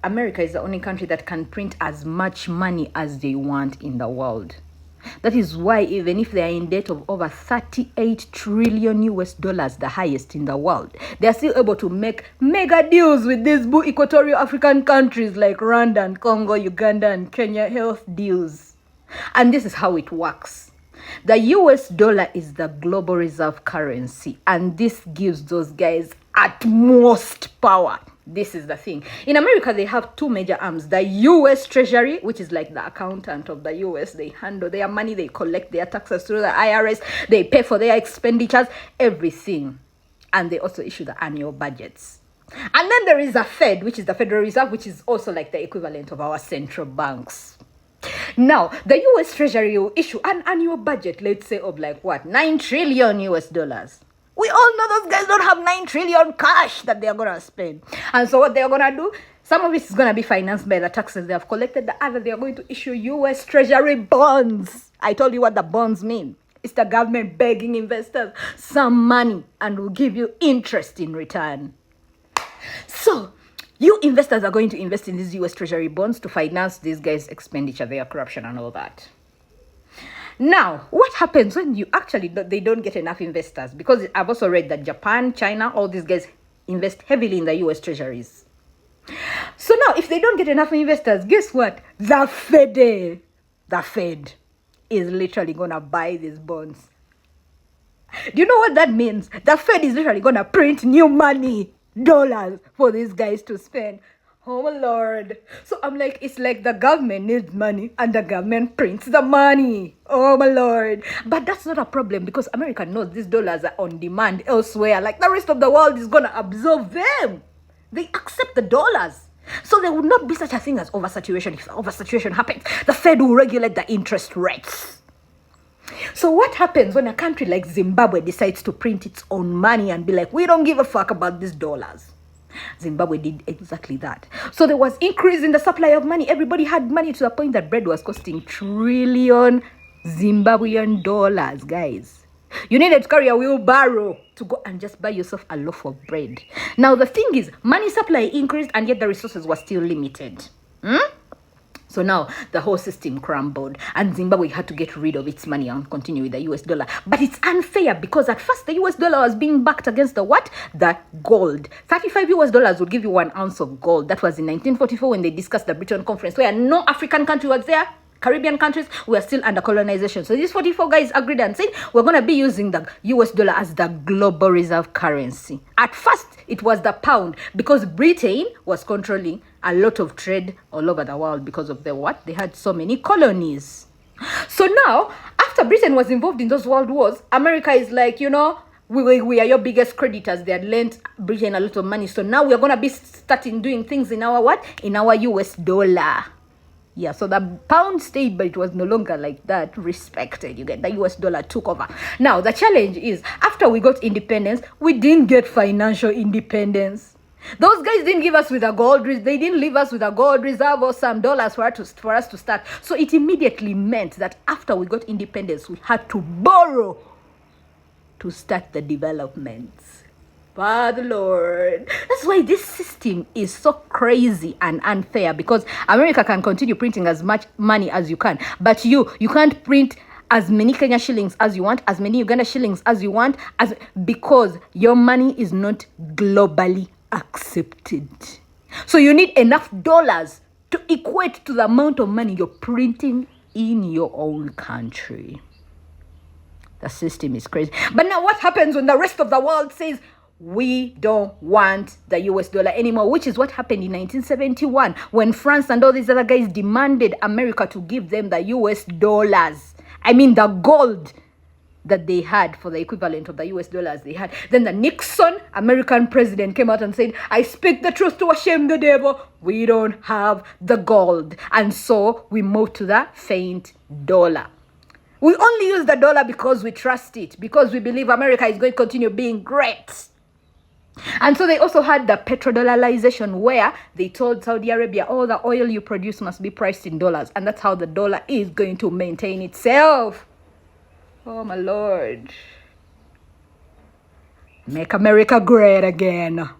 America is the only country that can print as much money as they want in the world. That is why even if they are in debt of over 38 trillion US dollars, the highest in the world, they are still able to make mega deals with these equatorial African countries like Rwanda and Congo, Uganda and Kenya, health deals. And this is how it works. The US dollar is the global reserve currency, and this gives those guys utmost power. This is the thing. In America, they have two major arms. The US Treasury, which is like the accountant of the US. They handle their money, they collect their taxes through the IRS, they pay for their expenditures, everything. And they also issue the annual budgets. And then there is a Fed, which is the Federal Reserve, which is also like the equivalent of our central banks. Now, the US Treasury will issue an annual budget, let's say, of like what? 9 trillion US dollars. We all know those guys don't have 9 trillion cash that they are going to spend. And so what they are going to do, some of it is going to be financed by the taxes they have collected. The other, they are going to issue US Treasury bonds. I told you what the bonds mean. It's the government begging investors some money and will give you interest in return. So, you investors are going to invest in these US Treasury bonds to finance these guys' expenditure, their corruption and all that. Now, what happens when you actually, they don't get enough investors? Because I've also read that Japan, China, all these guys invest heavily in the US treasuries. So now, if they don't get enough investors, guess what? The Fed is literally going to buy these bonds. Do you know what that means? The Fed is literally going to print new money, dollars, for these guys to spend. Oh my Lord. So I'm like, it's like the government needs money and the government prints the money. Oh my Lord. But that's not a problem because America knows these dollars are on demand elsewhere. Like the rest of the world is going to absorb them. They accept the dollars. So there will not be such a thing as oversaturation. If oversaturation happens, the Fed will regulate the interest rates. So what happens when a country like Zimbabwe decides to print its own money and be like, we don't give a fuck about these dollars? Zimbabwe did exactly that. So there was increase in the supply of money. Everybody had money to the point that bread was costing trillion Zimbabwean dollars, guys. You needed to carry a wheelbarrow to go and just buy yourself a loaf of bread. Now the thing is, money supply increased and yet the resources were still limited. So now the whole system crumbled and Zimbabwe had to get rid of its money and continue with the US dollar. But it's unfair because at first the US dollar was being backed against the what? The gold. 35 US dollars would give you 1 ounce of gold. That was in 1944 when they discussed the Bretton Conference where no African country was there. Caribbean countries were still under colonization. So these 44 guys agreed and said, we're going to be using the US dollar as the global reserve currency. At first, it was the pound because Britain was controlling a lot of trade all over the world because of the what? They had so many colonies. So now, after Britain was involved in those world wars, America is like, you know, we are your biggest creditors. They had lent Britain a lot of money. So now we're going to be starting doing things in our what? In our US dollar. Yeah, so the pound stayed, but it was no longer like that respected. You get the US dollar took over. Now, the challenge is, after we got independence, we didn't get financial independence. Those guys didn't give us with a gold reserve. They didn't leave us with a gold reserve or some dollars for us to start. So it immediately meant that after we got independence, we had to borrow to start the developments. Father Lord. That's why this system is so crazy and unfair because America can continue printing as much money as you can, but you can't print as many Kenya shillings as you want, as many Uganda shillings as you want, because your money is not globally accepted. So you need enough dollars to equate to the amount of money you're printing in your own country. The system is crazy. But now what happens when the rest of the world says, we don't want the US dollar anymore, which is what happened in 1971 when France and all these other guys demanded America to give them the US dollars. I mean, the gold that they had for the equivalent of the US dollars they had. Then the Nixon, American president, came out and said, I speak the truth to shame the devil. We don't have the gold. And so we moved to the faint dollar. We only use the dollar because we trust it, because we believe America is going to continue being great. And so they also had the petrodollarization where they told Saudi Arabia, all the oil you produce must be priced in dollars. And that's how the dollar is going to maintain itself. Oh, my Lord. Make America great again.